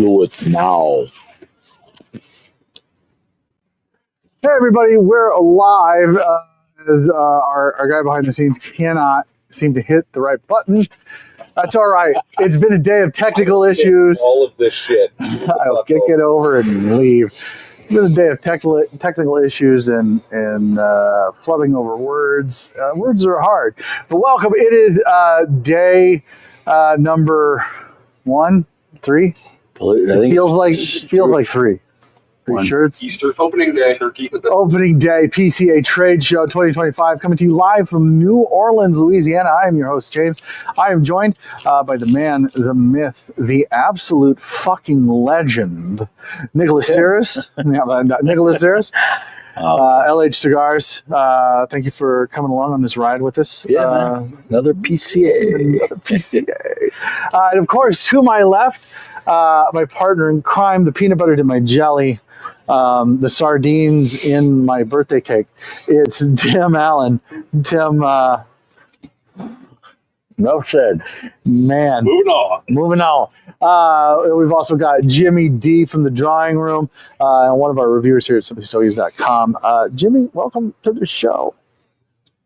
do it now. Hey, everybody, we're live. Our guy behind the scenes cannot seem to hit the right button. That's all right. It's been a day of technical issues. All of this shit. I'll kick it over and leave. It's been a day of technical issues and flubbing over words. Words are hard. But welcome. It is day number 1, 3. It feels like 3. Pretty sure it's Easter opening day. opening day PCA Trade Show 2025 coming to you live from New Orleans, Louisiana. I am your host, James. I am joined by the man, the myth, the absolute fucking legend, Nicholas Harris. Nicholas Harris. LH Cigars. Thank you for coming along on this ride with us. Yeah, another PCA. Another PCA. And of course, to my left, my partner in crime, the peanut butter to my jelly, the sardines in my birthday cake. It's Tim Allen. Tim, No said. Man. Moving on. We've also got Jimmy D from the drawing room, and one of our reviewers here at simplystogies.com. Jimmy, welcome to the show.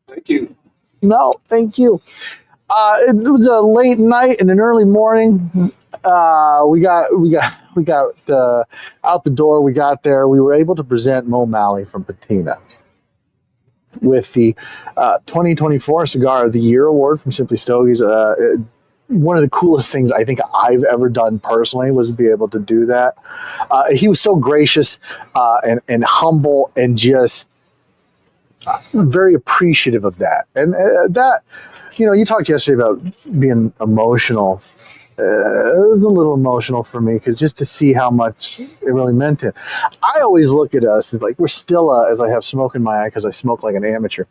Thank you. No, thank you. It was a late night and an early morning. We got out the door. We got there. We were able to present Mo Malley from Patina with the 2024 Cigar of the Year award from Simply Stogies. One of the coolest things I think I've ever done personally was to be able to do that. He was so gracious and humble and just very appreciative of that. And that, you talked yesterday about being emotional. It was a little emotional for me because just to see how much it really meant to him. I always look at us as like we're still, as I have smoke in my eye because I smoke like an amateur.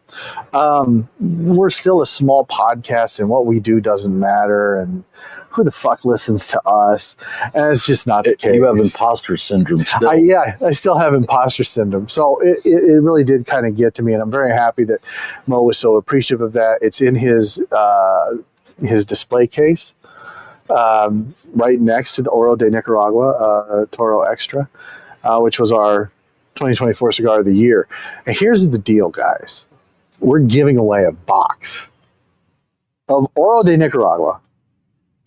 We're still a small podcast and what we do doesn't matter and who the fuck listens to us? And it's just not the case. You have imposter syndrome still. I still have imposter syndrome. So it really did kind of get to me, and I'm very happy that Mo was so appreciative of that. It's in his display case. Right next to the Oro de Nicaragua Toro Extra, which was our 2024 Cigar of the Year. And here's the deal, guys. We're giving away a box of Oro de Nicaragua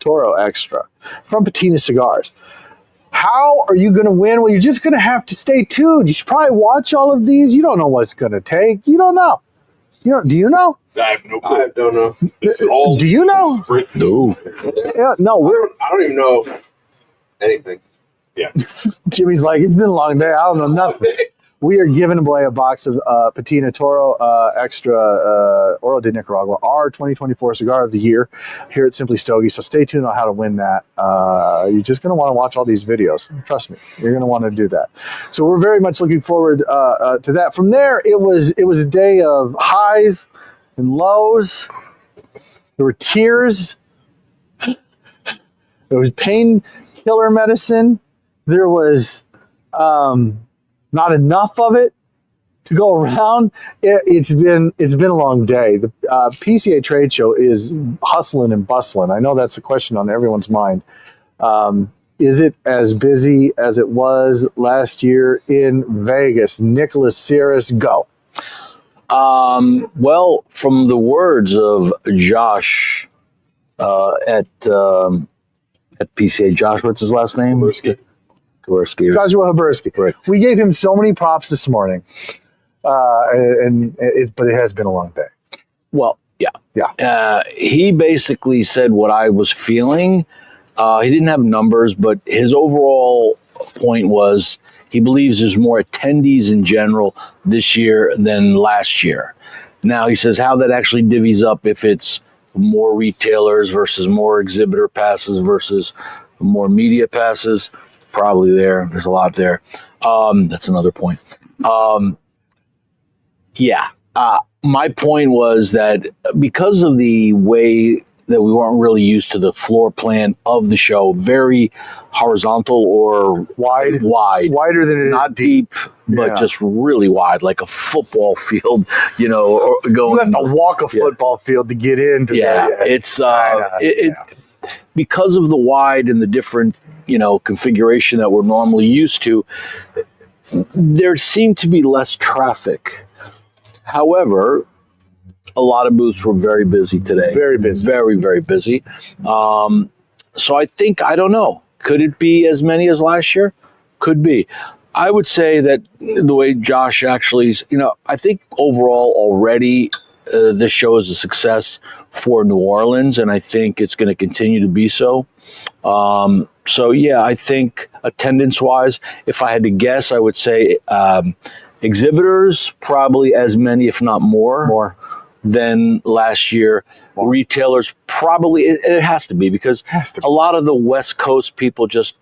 Toro Extra from Patina Cigars. How are you going to win? Well, you're just going to have to stay tuned. You should probably watch all of these. You don't know what it's going to take. You don't know. Do you know? I have no clue. I don't know. Do you know? No. Yeah, no, I don't even know anything. Yeah. Jimmy's like, it's been a long day. I don't know nothing. We are giving away a box of Patina Toro Extra Oro de Nicaragua, our 2024 Cigar of the Year here at Simply Stogie. So stay tuned on how to win that. You're just going to want to watch all these videos. Trust me, you're going to want to do that. So we're very much looking forward to that. From there, it was a day of highs and lows. There were tears. There was painkiller medicine. There was not enough of it to go around. It's been a long day. The PCA Trade Show is hustling and bustling. I know that's a question on everyone's mind. Is it as busy as it was last year in Vegas? Nicholas Cirrus, go. Well, from the words of Josh at PCA, Josh, what's his last name? Joshua Habursky. Right. We gave him so many props this morning, but it has been a long day. Well, yeah. Yeah. He basically said what I was feeling. He didn't have numbers, but his overall point was he believes there's more attendees in general this year than last year. Now, he says how that actually divvies up, if it's more retailers versus more exhibitor passes versus more media passes. Probably there. There's a lot there. That's another point. My point was that because of the way that we weren't really used to the floor plan of the show, very horizontal or wider than it is not deep, but just really wide, like a football field, you have to walk a football field to get into it's because of the wide and the different, configuration that we're normally used to, there seemed to be less traffic. However, a lot of booths were very busy today. Very busy. Very, very busy. So I don't know. Could it be as many as last year? Could be. I would say that the way Josh actually, I think overall already this show is a success for New Orleans, and I think it's going to continue to be so. So, yeah, I think attendance-wise, if I had to guess, I would say exhibitors probably as many, if not more than last year. Retailers probably, it has to be, because a lot of the West Coast people just,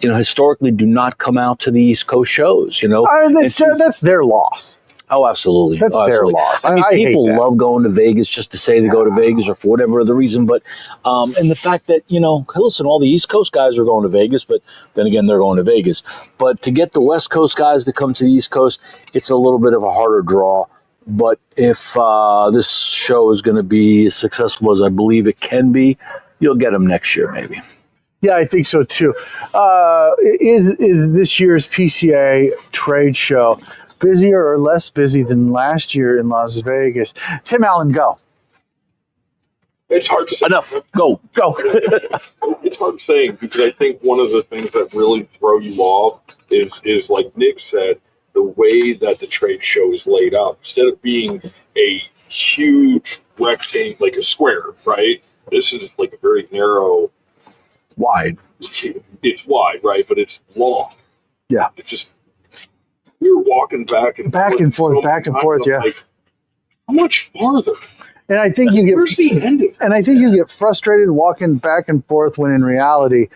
historically do not come out to the East Coast shows, That's their loss. Oh, absolutely. That's their loss. I mean, I people hate that. love going to Vegas just to say they go to Vegas or for whatever other reason. But, and the fact that, listen, all the East Coast guys are going to Vegas, but then again, they're going to Vegas. But to get the West Coast guys to come to the East Coast, it's a little bit of a harder draw. But if this show is going to be as successful as I believe it can be, you'll get them next year, maybe. Yeah, I think so too. Is this year's PCA trade show busier or less busy than last year in Las Vegas? Tim Allen, go. It's hard to say. Enough. Go. It's hard saying, because I think one of the things that really throw you off is like Nick said, the way that the trade show is laid out. Instead of being a huge rectangle, like a square, right? This is like a very narrow. Wide. It's wide, right? But it's long. Yeah. It's just, you're walking back and forth. Yeah. Like, how much farther? And I think you Where's the end of it? And I think you get frustrated walking back and forth when in reality,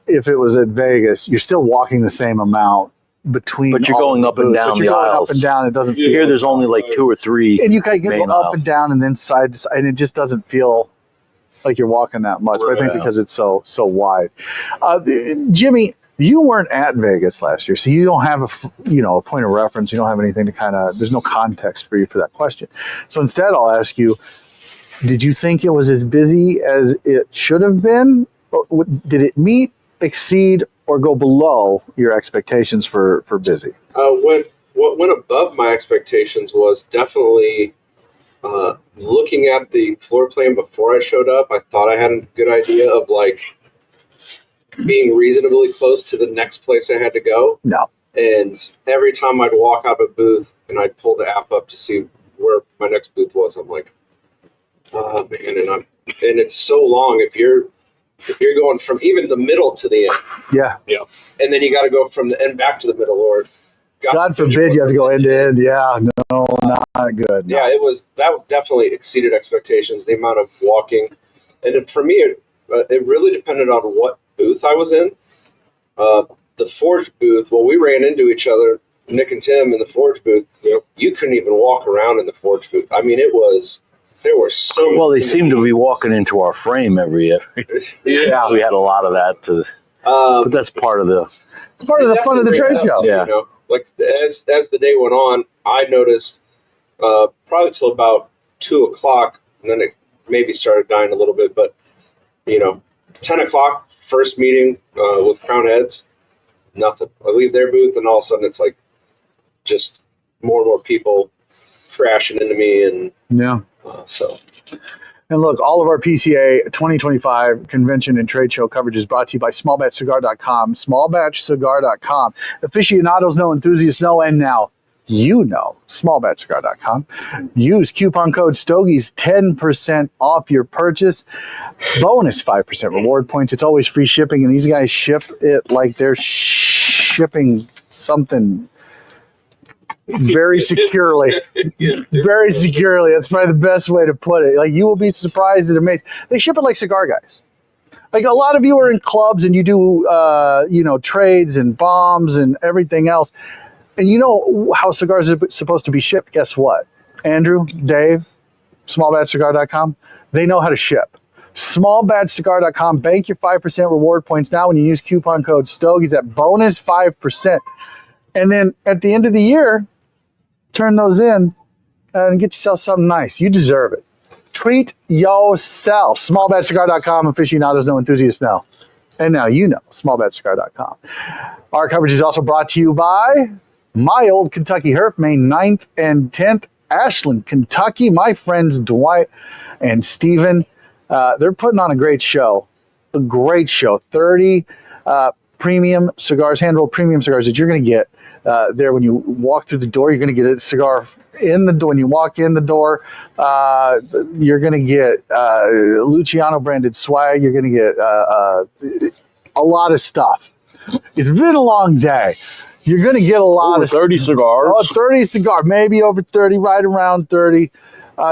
if it was at Vegas, you're still walking the same amount between. But you're all going the up and booths. down But you're the going aisles. Up and down. It doesn't feel. Here, there's only like 2 or 3. And you can go main up aisles. and down and then side to side, and it just doesn't feel like you're walking that much. But I think Right. because it's so wide. Jimmy, you weren't at Vegas last year, so you don't have a point of reference. You don't have anything to there's no context for you for that question. So instead, I'll ask you, did you think it was as busy as it should have been? Or did it meet, exceed, or go below your expectations for busy? What went above my expectations was definitely looking at the floor plan before I showed up. I thought I had a good idea of like being reasonably close to the next place I had to go. No. And every time I'd walk out a booth and I'd pull the app up to see where my next booth was, I'm like, oh man, and it's so long if you're going from even the middle to the end. Yeah. And then you got to go from the end back to the middle, or God forbid you have to go end to end. Yeah, no, not good. No. Yeah, that definitely exceeded expectations. The amount of walking, and for me, it really depended on what booth I was in. The Forge booth. Well, we ran into each other, Nick and Tim, in the Forge booth. You couldn't even walk around in the Forge booth. I mean, there were so. Well, they seem to be walking into our frame every year. Yeah. We had a lot of that. But that's part of the. It's part of the fun of the trade show. Yeah. Like as the day went on, I noticed probably till about 2:00, and then it maybe started dying a little bit. But 10:00, first meeting with Crown Heads, nothing. I leave their booth, and all of a sudden it's like just more and more people crashing into me, and Yeah. so. And look, all of our PCA 2025 convention and trade show coverage is brought to you by smallbatchcigar.com. Smallbatchcigar.com. Aficionados know, enthusiasts know, and now you know. Smallbatchcigar.com. Use coupon code Stogies, 10% off your purchase. Bonus 5% reward points. It's always free shipping, and these guys ship it like they're shipping something very securely. Very securely. That's probably the best way to put it. Like, you will be surprised and amazed. They ship it like cigar guys. Like, a lot of you are in clubs and you do, trades and bombs and everything else. And you know how cigars are supposed to be shipped. Guess what? Andrew, Dave, smallbatchcigar.com, they know how to ship. Smallbatchcigar.com. Bank your 5% reward points now when you use coupon code Stogies at bonus 5%. And then at the end of the year, turn those in and get yourself something nice. You deserve it. Treat yourself. Smallbatchcigar.com. Aficionados know, enthusiasts know. And now you know, smallbatchcigar.com. Our coverage is also brought to you by my old Kentucky Herf, May 9th and 10th, Ashland, Kentucky. My friends Dwight and Steven, they're putting on a great show. A great show. 30 premium cigars, hand-rolled premium cigars that you're going to get there when you walk through the door. You're going to get a cigar in the door. When you walk in the door, you're going to get Luciano branded swag. You're going to get a lot of stuff. It's been a long day. You're going to get a lot of 30 cigars. 30 cigars, maybe over 30, right around 30.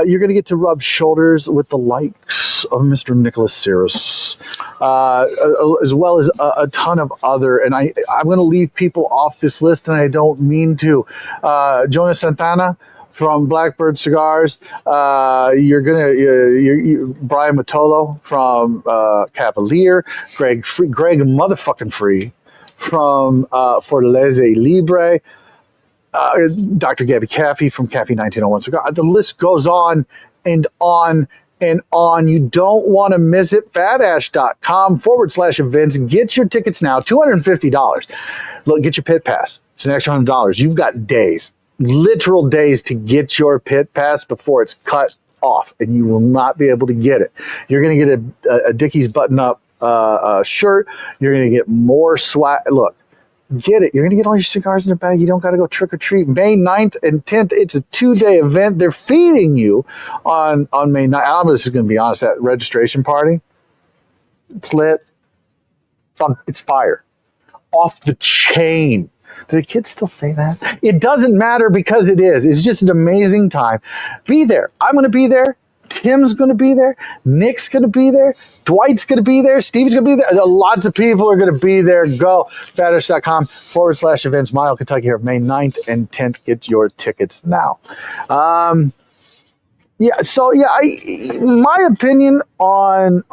You're going to get to rub shoulders with the likes of Mr. Nicholas Cirrus, as well as a ton of other. And I'm going to leave people off this list, and I don't mean to. Jonas Santana from Blackbird Cigars. You're going to Brian Matolo from Cavalier. Greg motherfucking Free from Fortaleza Libre. Dr. Gabby Caffey from Caffey 1901 Cigar. The list goes on and on and on. You don't want to miss it. fatash.com/events. Get your tickets now. $250. Look, get your pit pass. It's an extra $100. You've got days, literal days to get your pit pass before it's cut off, and you will not be able to get it. You're going to get a Dickies button-up shirt. You're going to get more swag. Look. Get it. You're going to get all your cigars in a bag. You don't got to go trick or treat. May 9th and 10th, it's a 2-day event. They're feeding you on May 9th. I'm just going to be honest, that registration party, it's lit. It's fire. Off the chain. Do the kids still say that? It doesn't matter because it is. It's just an amazing time. Be there. I'm going to be there. Tim's going to be there. Nick's going to be there. Dwight's going to be there. Steve's going to be there. Lots of people are going to be there. Go. fatash.com/events. Mile, Kentucky here, May 9th and 10th. Get your tickets now. My opinion on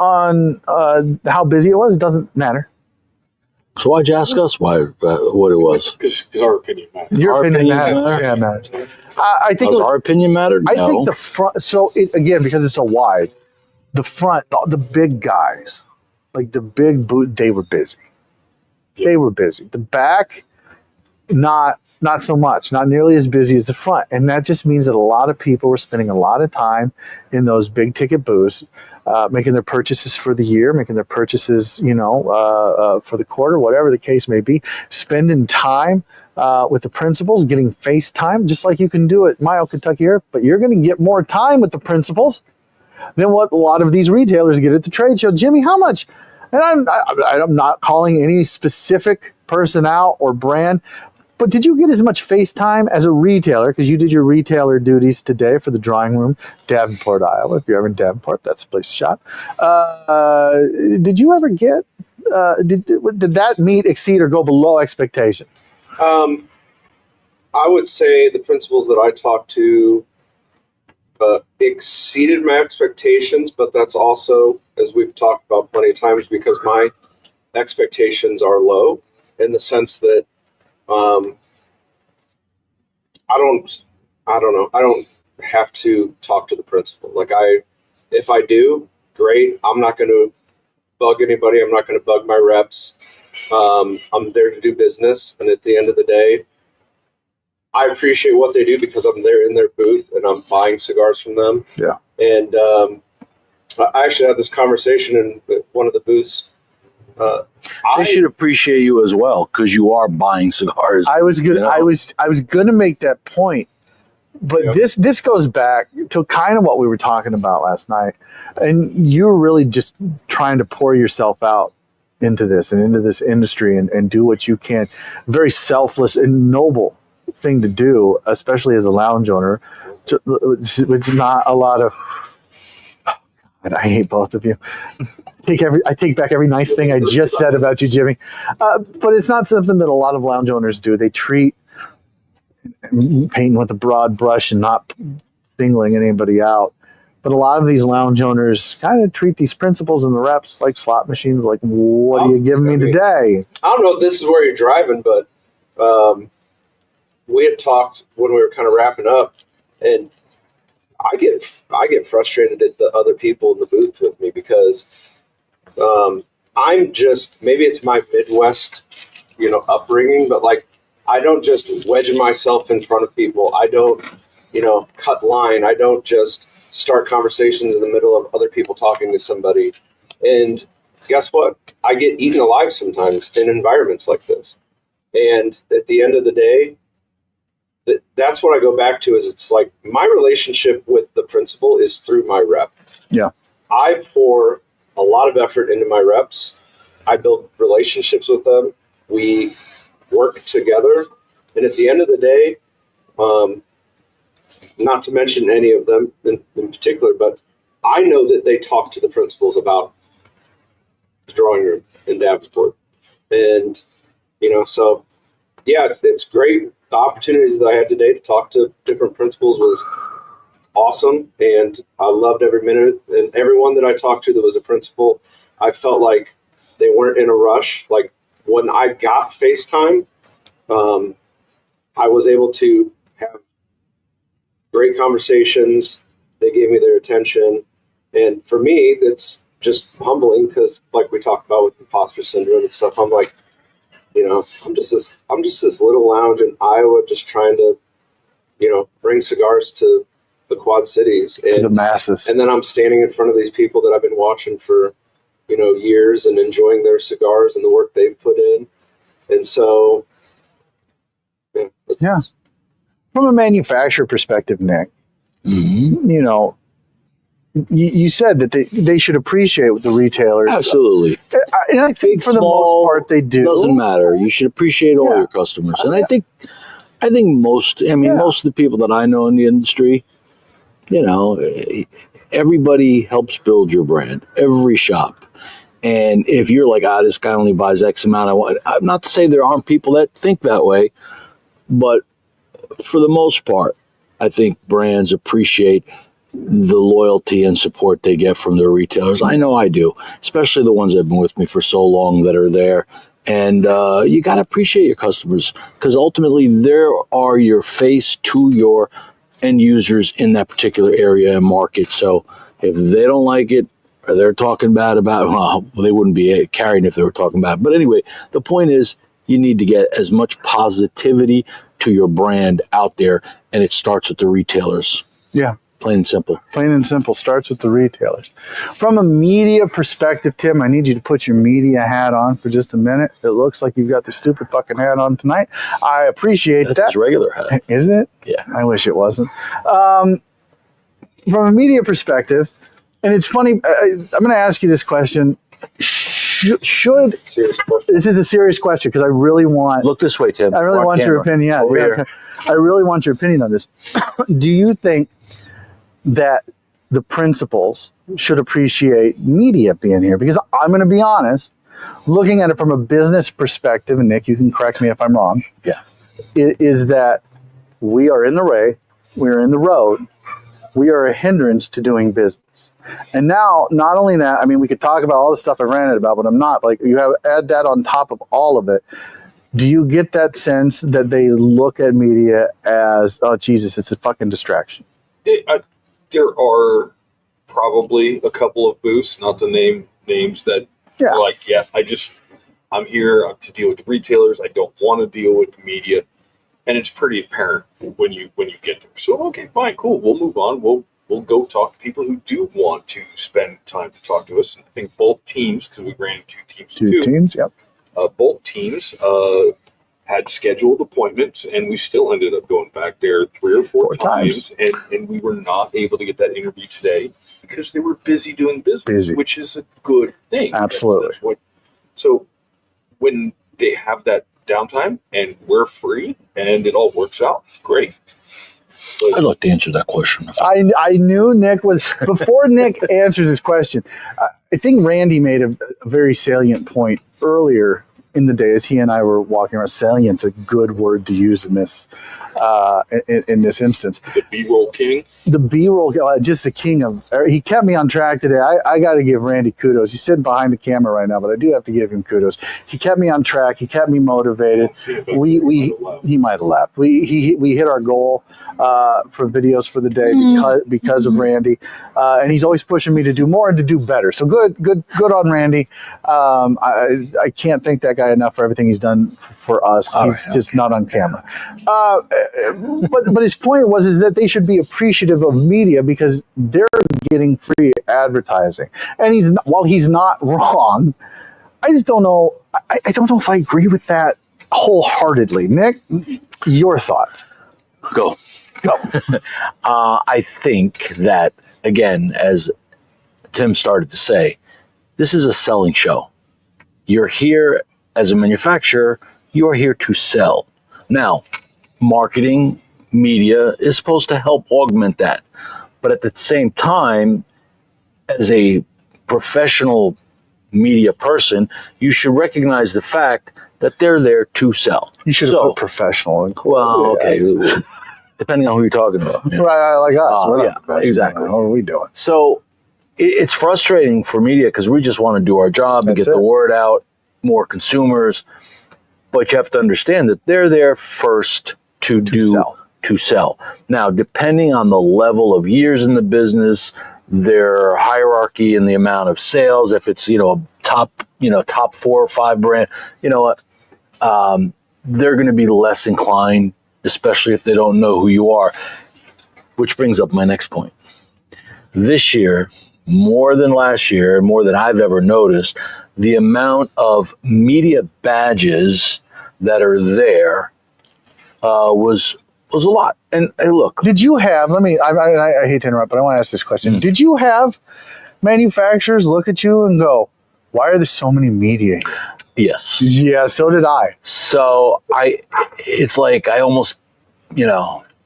how busy it was doesn't matter. So why'd you ask us what it was? Because our opinion matters. Your opinion matters. Yeah, matters. I think our opinion mattered. I think the front. So again, because it's so wide, the front, the big guys, like the big boot, they were busy. They were busy. The back, not so much. Not nearly as busy as the front, and that just means that a lot of people were spending a lot of time in those big ticket booths, making their purchases for the year, making their purchases, for the quarter, whatever the case may be, spending time with the principals, getting face time, just like you can do at Mile, Kentucky Herf, but you're going to get more time with the principals than what a lot of these retailers get at the trade show. Jimmy, how much? And I'm not calling any specific person out or brand, but did you get as much face time as a retailer, because you did your retailer duties today for the drawing room, Davenport, Iowa. If you're ever in Davenport, that's the place to shop. Did you ever get, did that meet, exceed, or go below expectations? I would say the principals that I talked to exceeded my expectations, but that's also, as we've talked about plenty of times, because my expectations are low in the sense that I don't have to talk to the principal. If I do, great. I'm not going to bug anybody. I'm not going to bug my reps. I'm there to do business, and at the end of the day, I appreciate what they do because I'm there in their booth and I'm buying cigars from them. Yeah. And I actually had this conversation in one of the booths. They should appreciate you as well because you are buying cigars. I was gonna make that point, but this goes back to kind of what we were talking about last night, and you're really just trying to pour yourself out into this and into this industry and do what you can. Very selfless and noble thing to do, especially as a lounge owner. It's not a lot of. God, I hate both of you. I take back every nice thing I just said about you, Jimmy. But it's not something that a lot of lounge owners do. They treat painting with a broad brush and not singling anybody out. But a lot of these lounge owners kind of treat these principals and the reps like slot machines. Like, what are you giving me today? I don't know if this is where you're driving, but we had talked when we were kind of wrapping up, and I get frustrated at the other people in the booth with me because I'm just, maybe it's my Midwest, upbringing, but like I don't just wedge myself in front of people. I don't, cut line. I don't just start conversations in the middle of other people talking to somebody. And guess what? I get eaten alive sometimes in environments like this. And at the end of the day, that's what I go back to is it's like my relationship with the principal is through my rep. Yeah. I pour a lot of effort into my reps. I build relationships with them. We work together. And at the end of the day, not to mention any of them in particular, but I know that they talk to the principals about the drawing room in Davenport. And, so yeah, it's great. The opportunities that I had today to talk to different principals was awesome. And I loved every minute. And everyone that I talked to that was a principal, I felt like they weren't in a rush. Like when I got FaceTime, I was able to have great conversations. They gave me their attention. And for me, it's just humbling because like we talked about with imposter syndrome and stuff, I'm like, I'm just this little lounge in Iowa just trying to, bring cigars to the Quad Cities and the masses. And then I'm standing in front of these people that I've been watching for, years and enjoying their cigars and the work they've put in. And so, yeah. From a manufacturer perspective, Nick, you said that they should appreciate what the retailers. Absolutely. And I think Big, for the small, most part they do. Doesn't matter. You should appreciate all your customers. And I think most of the people that I know in the industry, everybody helps build your brand. Every shop. And if you're like, this guy only buys X amount, I'm not to say there aren't people that think that way, but for the most part, I think brands appreciate the loyalty and support they get from their retailers. I know I do, especially the ones that have been with me for so long that are there. And you got to appreciate your customers because ultimately they are your face to your end users in that particular area and market. So if they don't like it or they're talking bad about it, well, they wouldn't be carrying if they were talking bad. But anyway, the point is you need to get as much positivity to your brand out there, and it starts with the retailers. Yeah. Plain and simple. Plain and simple. Starts with the retailers. From a media perspective, Tim, I need you to put your media hat on for just a minute. It looks like you've got the stupid fucking hat on tonight. I appreciate that. That's his regular hat. Is it? Yeah. I wish it wasn't. From a media perspective, and it's funny, I'm going to ask you this question. Should this is a serious question because I really want. Look this way, Tim. I really want your opinion. Yeah, Over here. I really want your opinion on this. Do you think that the principals should appreciate media being here? Because I'm going to be honest, looking at it from a business perspective, and Nick, you can correct me if I'm wrong. Yeah, is that we are in the way, we are in the road, we are a hindrance to doing business. And now, not only that, I mean, we could talk about all the stuff I ranted about, but I'm not. Like, add that on top of all of it. Do you get that sense that they look at media as, oh, Jesus, it's a fucking distraction? There are probably a couple of booths, not to name names, that are like, I'm here to deal with the retailers. I don't want to deal with the media. And it's pretty apparent when you get there. So, okay, fine, cool. We'll move on. We'll go talk to people who do want to spend time to talk to us. And I think both teams, because we ran two teams. Two teams, yep. Both teams had scheduled appointments, and we still ended up going back there 3 or 4 times. And we were not able to get that interview today because they were busy doing business, which is a good thing. Absolutely. So when they have that downtime and we're free and it all works out, great. But I'd like to answer that question. I knew Nick was, before Nick answers his question, I think Randy made a very salient point earlier in the day as he and I were walking around. Salient's a good word to use in this in this instance. The B-roll king. The B-roll, just the king of. He kept me on track today. I got to give Randy kudos. He's sitting behind the camera right now, but I do have to give him kudos. He kept me on track. He kept me motivated. He might have left. We hit our goal for videos for the day because of Randy, and he's always pushing me to do more and to do better. So good on Randy. I can't thank that guy enough for everything he's done for us. He's just not on camera. But his point was that they should be appreciative of media because they're getting free advertising. And while he's not wrong, I just don't know. I don't know if I agree with that wholeheartedly. Nick, your thoughts? Go. I think that, again, as Tim started to say, this is a selling show. You're here as a manufacturer. You're here to sell. Now, marketing, media is supposed to help augment that. But at the same time, as a professional media person, you should recognize the fact that they're there to sell. You should have put professional. Well, okay. Depending on who you're talking about. Yeah. Right, like us. Exactly. What are we doing? So it's frustrating for media because we just want to do our job and get the word out, more consumers. But you have to understand that they're there first to sell. Now, depending on the level of years in the business, their hierarchy and the amount of sales, if it's, a top 4 or 5 brand, they're going to be less inclined, especially if they don't know who you are, which brings up my next point. This year, more than last year, more than I've ever noticed, the amount of media badges that are there was a lot. And hey, look, did you have? I hate to interrupt, but I want to ask this question. Did you have manufacturers look at you and go, "Why are there so many media here?" Yes. Yeah, so did I. So it's like I almost,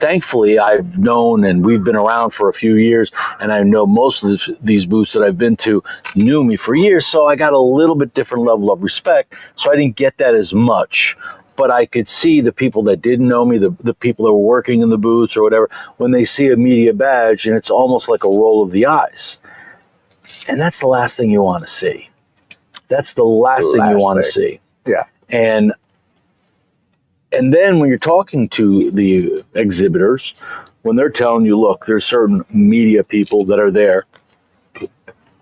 thankfully I've known and we've been around for a few years, and I know most of these booths that I've been to knew me for years, so I got a little bit different level of respect. So I didn't get that as much. But I could see the people that didn't know me, the people that were working in the booths or whatever, when they see a media badge, and it's almost like a roll of the eyes. And that's the last thing you want to see. That's the last thing you want to see. Yeah. And then when you're talking to the exhibitors, when they're telling you, look, there's certain media people that are there.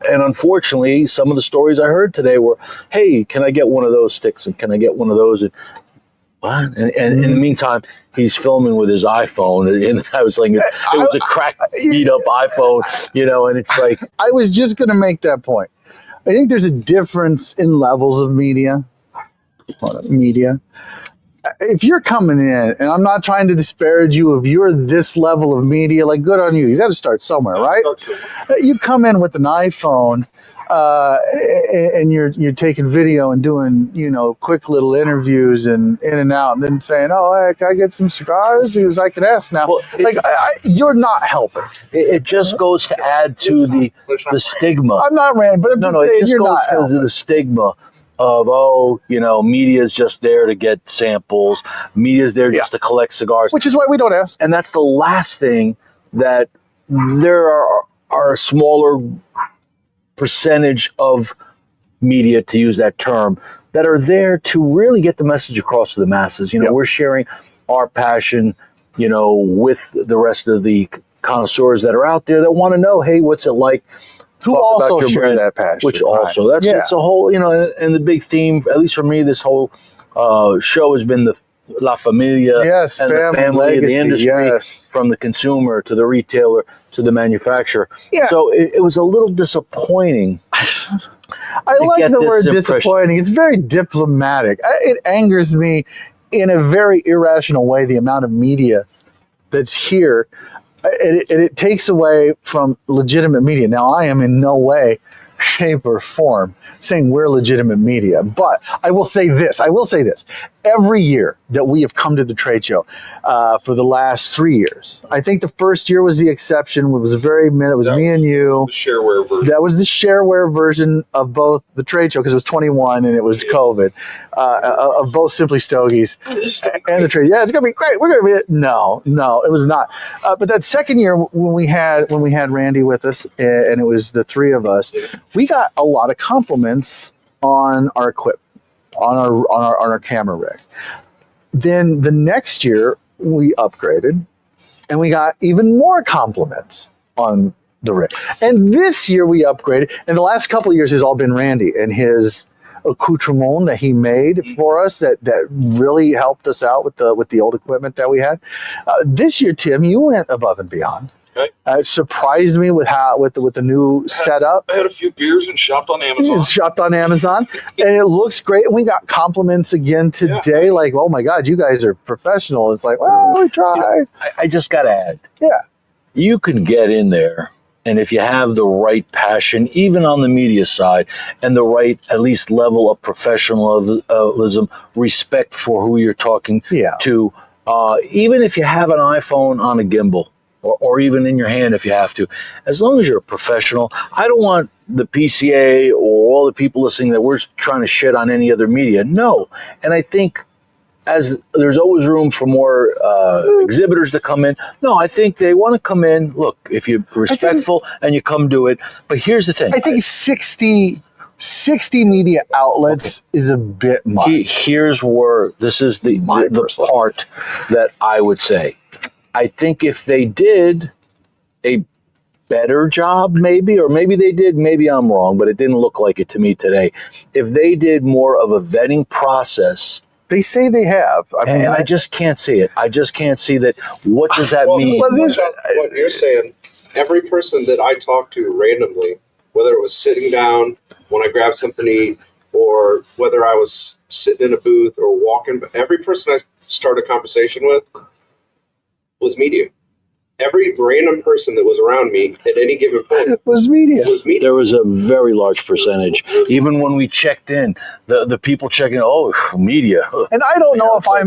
And unfortunately, some of the stories I heard today were, hey, can I get one of those sticks? And can I get one of those? And what? And in the meantime, he's filming with his iPhone. And I was like, it was a cracked, beat up iPhone, and it's like. I was just going to make that point. I think there's a difference in levels of media. If you're coming in, and I'm not trying to disparage you, if you're this level of media, like, good on you. You got to start somewhere, right? You come in with an iPhone, and you're taking video and doing, quick little interviews and in and out, and then saying, "Oh, hey, can I get some cigars?" Because I can ask now. Well, you're not helping. It just goes to add to the stigma. I'm not ranting, but it just goes to the stigma of, media's just there to get samples. Media's there just to collect cigars. Which is why we don't ask. And that's the last thing, that there are a smaller percentage of media, to use that term, that are there to really get the message across to the masses. We're sharing our passion, with the rest of the connoisseurs that are out there that want to know, hey, what's it like? Who also share that passion. Which also, it's a whole, and the big theme, at least for me, this whole show has been the La Familia, and the family, legacy, the industry, from the consumer to the retailer to the manufacturer. Yeah. So it was a little disappointing. I like the word disappointing. It's very diplomatic. It angers me in a very irrational way, the amount of media that's here. It takes away from legitimate media. Now, I am in no way, shape, or form saying we're legitimate media, but I will say this. Every year, that we have come to the trade show for the last 3 years. I think the first year was the exception. It was it was me and you. The shareware version. That was the shareware version of both the trade show, because it was 21 and it was COVID, of both Simply Stogies and the trade. Yeah, it's gonna be great. We're gonna be no, it was not. But that second year when we had Randy with us, and it was the three of us, we got a lot of compliments on our equipment, on our camera rig. Then the next year we upgraded, and we got even more compliments on the rig. And this year we upgraded, and the last couple of years has all been Randy and his accoutrement that he made for us that really helped us out with the old equipment that we had. This year, Tim, you went above and beyond. Okay. It surprised me with the new setup. I had a few beers and shopped on Amazon. And it looks great. And we got compliments again today, like, "Oh my God, you guys are professional." It's like, well, we tried. I just got to add. Yeah. You can get in there, and if you have the right passion, even on the media side, and the right, at least, level of professionalism, respect for who you're talking to, even if you have an iPhone on a gimbal, or even in your hand if you have to, as long as you're a professional. I don't want the PCA or all the people listening that we're trying to shit on any other media. No. And I think as there's always room for more exhibitors to come in. No, I think they want to come in. Look, if you're respectful and you come do it. But here's the thing. I think 60 media outlets is a bit much. Here's where this is the part that I would say. I think if they did a better job, maybe they did, maybe I'm wrong, but it didn't look like it to me today. If they did more of a vetting process. They say they have. I just can't see it. I just can't see that. What does that mean? What you're saying, every person that I talked to randomly, whether it was sitting down when I grabbed something to eat, or whether I was sitting in a booth or walking, every person I started a conversation with was media. Every random person that was around me at any given point was media. There was a very large percentage. Even when we checked in, the people checking, media. And I don't know if I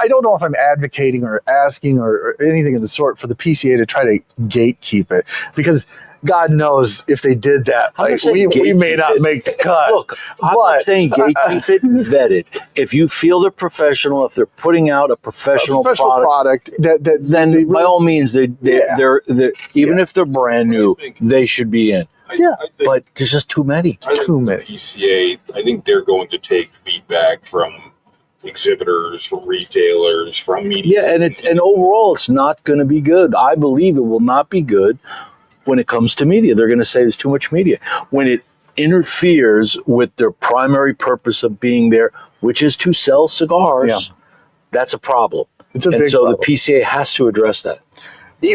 don't know if I'm advocating or asking or anything of the sort for the PCA to try to gatekeep it, because God knows if they did that, we may not make the cut. Look, I'm not saying gatekeep it, vet it. If you feel they're professional, if they're putting out a professional product then by all means, they're even if they're brand new, they should be in. But there's just too many. Too many. PCA, I think they're going to take feedback from exhibitors, from retailers, from media. Yeah, and overall, it's not going to be good. I believe it will not be good. When it comes to media, they're going to say there's too much media. When it interferes with their primary purpose of being there, which is to sell cigars, that's a problem. It's a big problem. The PCA has to address that.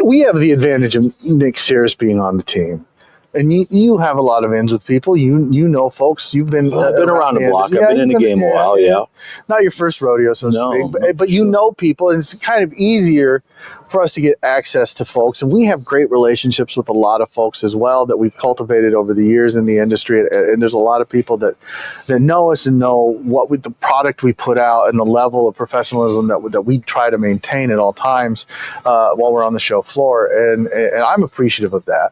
We have the advantage of Nick Sears being on the team. And you have a lot of ins with people. You know folks. You've been I've been around the block. I've been in the game a while. Yeah. Not your first rodeo, so to speak. But you know people, and it's kind of easier for us to get access to folks. And we have great relationships with a lot of folks as well that we've cultivated over the years in the industry. And there's a lot of people that know us and know the product we put out and the level of professionalism that we try to maintain at all times while we're on the show floor. And I'm appreciative of that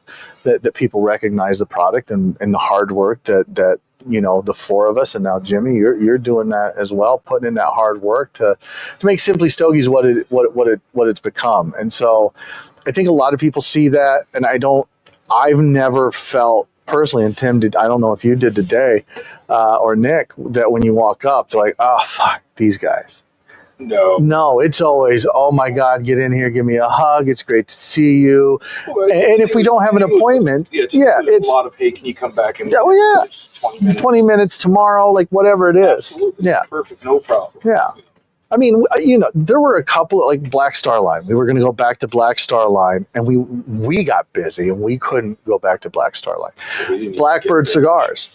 people recognize the product and the hard work that the four of us, and now Jimmy, you're doing that as well, putting in that hard work to make Simply Stogies what it's become. And so I think a lot of people see that, and I've never felt personally, and Tim did, I don't know if you did today, or Nick, that when you walk up, they're like, oh fuck, these guys. No, it's always, oh my God, get in here, give me a hug. It's great to see you. Well, and if we don't have an appointment, it's a lot of, hey, can you come back in 20 minutes tomorrow, like whatever it is. Absolutely. Yeah. Perfect, no problem. Yeah. I mean, there were a couple like Black Star Line. We were going to go back to Black Star Line, and we got busy, and we couldn't go back to Black Star Line. Blackbird Cigars.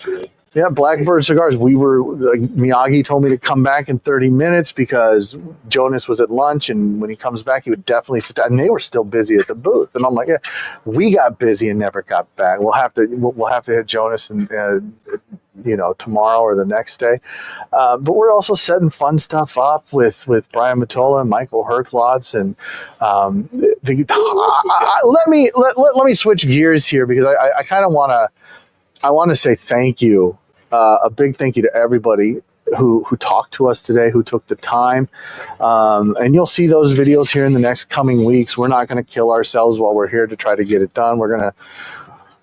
Yeah, Blackbird Cigars. Miyagi told me to come back in 30 minutes because Jonas was at lunch, and when he comes back, he would definitely sit down. And they were still busy at the booth. And I'm like, yeah, we got busy and never got back. We'll have to hit Jonas and tomorrow or the next day. But we're also setting fun stuff up with Brian Matola and Michael Herklotz. And let me switch gears here, because I kind of want to say thank you, a big thank you to everybody who talked to us today, who took the time. And you'll see those videos here in the next coming weeks. We're not going to kill ourselves while we're here to try to get it done. We're going to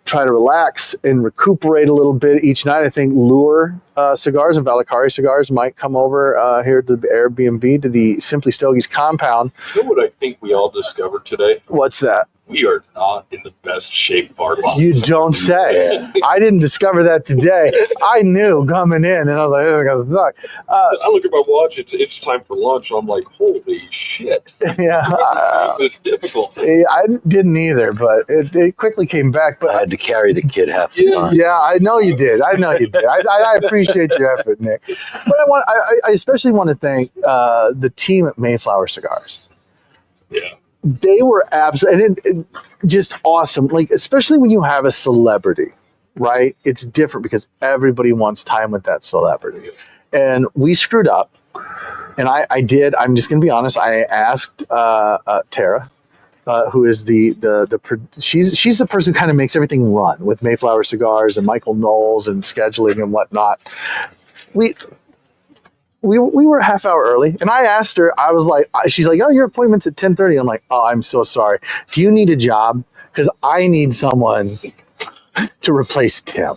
try to relax and recuperate a little bit each night. I think Lure Cigars and Valakari Cigars might come over here to the Airbnb, to the Simply Stogies compound. You know what I think we all discovered today? What's that? We are not in the best shape of our lives. You don't say. I didn't discover that today. I knew coming in, and I was like, "Oh, going to suck." I look at my watch. It's time for lunch. I'm like, holy shit! Yeah, it's difficult. I didn't either, but it quickly came back. But I had to carry the kid half the time. Yeah, I know you did. I appreciate your effort, Nick. But I especially want to thank the team at Mayflower Cigars. Yeah. They were absolutely just awesome. Like, especially when you have a celebrity, right? It's different because everybody wants time with that celebrity. And we screwed up. And I did. I'm just going to be honest. I asked Tara, who is she's the person who kind of makes everything run with Mayflower Cigars and Michael Knowles and scheduling and whatnot. We were a half hour early, and I asked her, I was like, she's like, "Oh, your appointment's at 10:30. I'm like, "Oh, I'm so sorry. Do you need a job? Because I need someone to replace Tim."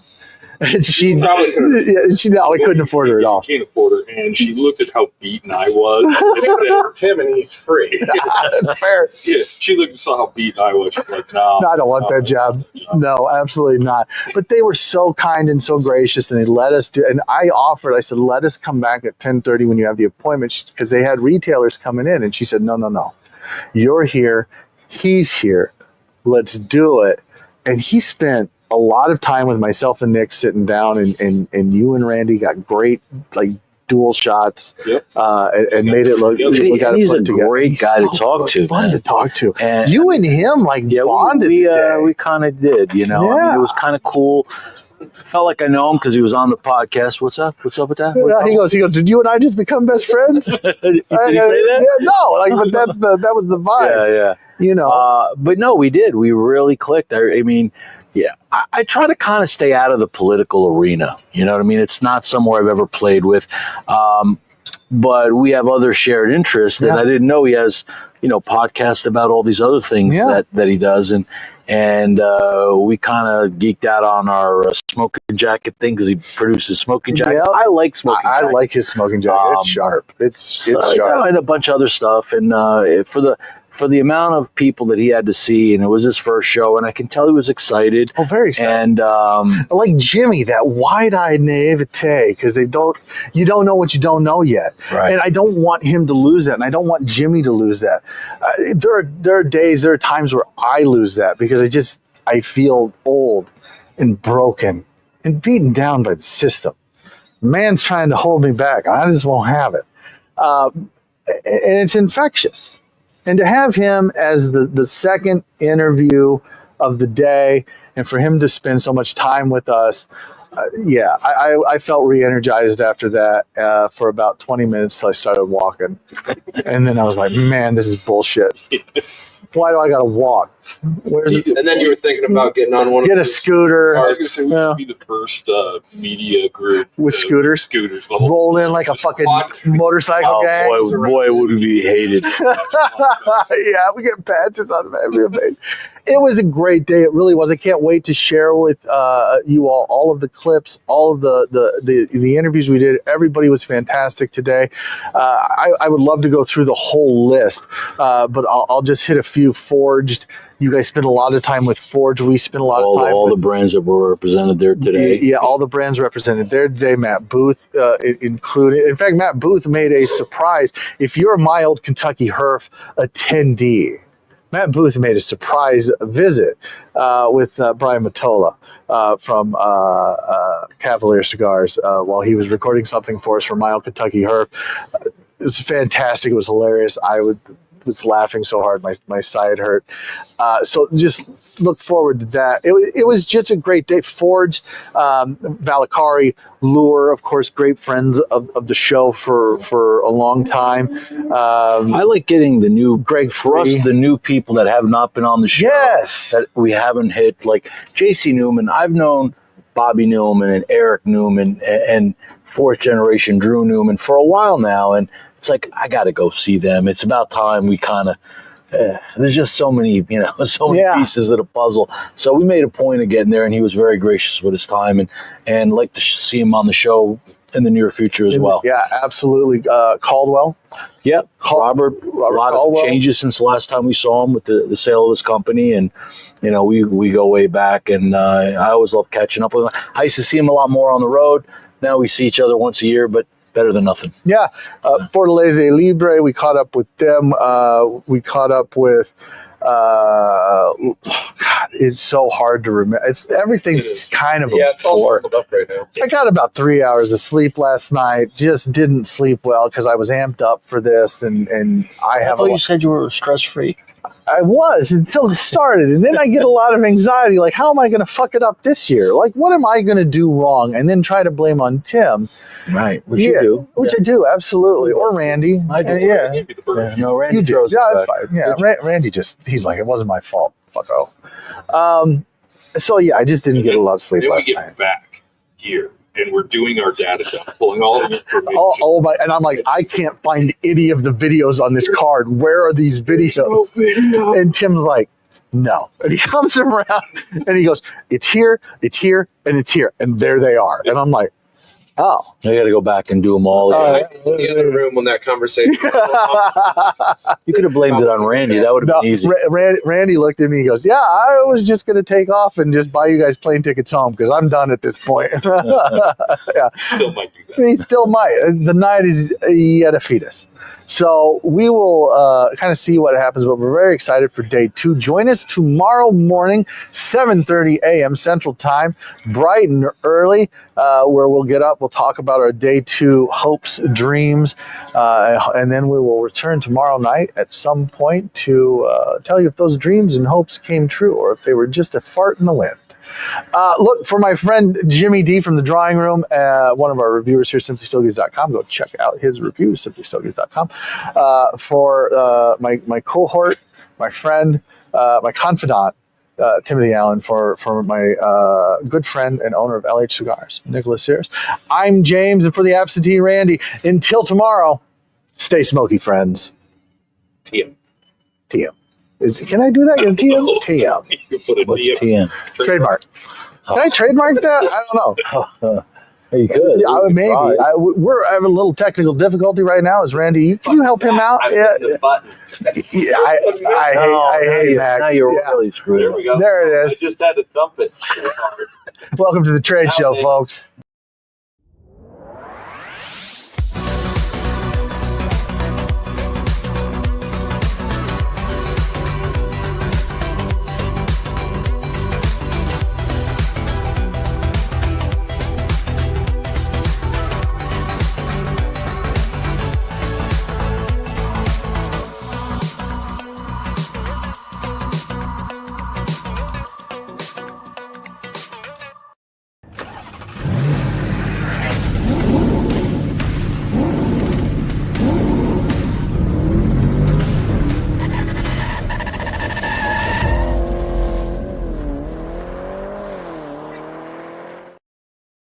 And she probably couldn't. Couldn't afford her at all. Can't afford her, and she looked at how beaten I was. And Tim, and he's free. Fair. yeah, she looked and saw how beaten I was. She's like, "No, I don't want that job. No, absolutely not." But they were so kind and so gracious, and they let us do. And I said, "Let us come back at 10:30 when you have the appointment," because they had retailers coming in. And she said, "No. You're here. He's here. Let's do it." And he spent a lot of time with myself and Nick sitting down, and you and Randy got great dual shots. Yep. And made it look. And he's a great guy to talk to. Fun to talk to. And you and him bonded. We kind of did. Yeah. I mean, it was kind of cool. Felt like I know him because he was on the podcast. What's up with that? Yeah, he goes, "Did you and I just become best friends?" Did he say that? Yeah, no, but that was the vibe. Yeah. But no, we did. We really clicked. I mean, yeah, I try to kind of stay out of the political arena. You know what I mean? It's not somewhere I've ever played with. But we have other shared interests, and I didn't know he has, podcasts about all these other things that he does. And we kind of geeked out on our smoking jacket thing because he produces smoking jacket. Yeah. I like smoking jacket. I like his smoking jacket. It's sharp. It's sharp. And a bunch of other stuff. And for the amount of people that he had to see, and it was his first show, and I can tell he was excited. Oh, very excited. And like Jimmy, that wide-eyed naivete, because you don't know what you don't know yet. Right. And I don't want him to lose that, and I don't want Jimmy to lose that. There are times where I lose that because I feel old and broken and beaten down by the system. Man's trying to hold me back. I just won't have it. And it's infectious. And to have him as the second interview of the day, and for him to spend so much time with us, I felt re-energized after that for about 20 minutes till I started walking. And then I was like, man, this is bullshit. Why do I got to walk? And then you were thinking about getting on one. Get a scooter. I was gonna say we should be the first media group with scooters. Roll in like a fucking motorcycle gang. Boy, would we be hated. Yeah, we get patches on every page. It was a great day. It really was. I can't wait to share with you all of the clips, all of the interviews we did. Everybody was fantastic today. I would love to go through the whole list, but I'll just hit a few. Forged. You guys spent a lot of time with Forge. We spent a lot of time all with the brands that were represented there today. Yeah, all the brands represented there today. Matt Booth included. In fact, Matt Booth made a surprise. If you're a My Old Kentucky Herf attendee, Matt Booth made a surprise visit with Brian Matola from Cavalier Cigars while he was recording something for us for My Old Kentucky Herf. It was fantastic. It was hilarious. was laughing so hard my side hurt. So just look forward to that. It was just a great day. Forged, Valakari, Lure, of course, great friends of the show for a long time. I like getting the new Greg for us, Free. the new people that have not been on the show. Yes. That we haven't hit, like JC Newman. I've known Bobby Newman and Eric Newman and fourth generation Drew Newman for a while now, and it's like I got to go see them. It's about time we kind of. There's just so many, so many pieces of the puzzle. So we made a point of getting there, and he was very gracious with his time, and like to see him on the show in the near future as well. Yeah, absolutely. Caldwell. Yep, Robert. A lot Caldwell. of changes since the last time we saw him with the sale of his company, and we go way back. And I always love catching up with him. I used to see him a lot more on the road. Now we see each other once a year, but better than nothing. Yeah, Fortaleza Libre. We caught up with them. We caught up with. God, it's so hard to remember. Everything's kind of it's all muddled up right now. I got about 3 hours of sleep last night. Just didn't sleep well because I was amped up for this, and I have. You said you were stress free. I was until it started, and then I get a lot of anxiety. Like, how am I going to fuck it up this year? Like, what am I going to do wrong? And then try to blame on Tim. Right, which you do. Which I do, absolutely. Or Randy. I do. And, No, Randy you do. throws it Yeah, that's back. fine. Yeah, Randy he's like, it wasn't my fault. Fucko. So, yeah, I just didn't get a lot of sleep then last we get night. back here, and we're doing our data dump, pulling all the information. And I'm like, I can't find any of the videos on this card. Where are these videos? And Tim's like, no. And he comes around and he goes, it's here, and it's here. And there they are. And I'm like, oh. I got to go back and do them all again. I was in the other room when that conversation was going on. You could have blamed it on Randy. That would have been easy. Randy looked at me. He goes, yeah, I was just going to take off and just buy you guys plane tickets home because I'm done at this point. Yeah. Still might do that. He still might. The night is yet a fetus. So we will kind of see what happens, but we're very excited for day 2. Join us tomorrow morning, 7:30 a.m. Central Time, bright and early, where we'll get up. We'll talk about our day 2 hopes, dreams, and then we will return tomorrow night at some point to tell you if those dreams and hopes came true or if they were just a fart in the wind. Look, for my friend Jimmy D from the Drawing Room, one of our reviewers here, simplystogies.com. Go check out his review, simplystogies.com. For my cohort, my friend, my confidant, Timothy Allen, for my good friend and owner of LH Cigars, Nicholas Sears. I'm James, and for the absentee Randy, until tomorrow, stay smoky, friends. TM. TM. Can I do that? TM? TM. You put a What's TM. TM? Trademark. Can I trademark that? I don't know. You could. Yeah, maybe. We're having a little technical difficulty right now. Is Randy? Can you help him out? I Yeah. hit the button. Yeah, I hate Mac. Now you're Yeah. really screwed. There we go. There it I is. just had to dump it. Welcome to the trade show, folks.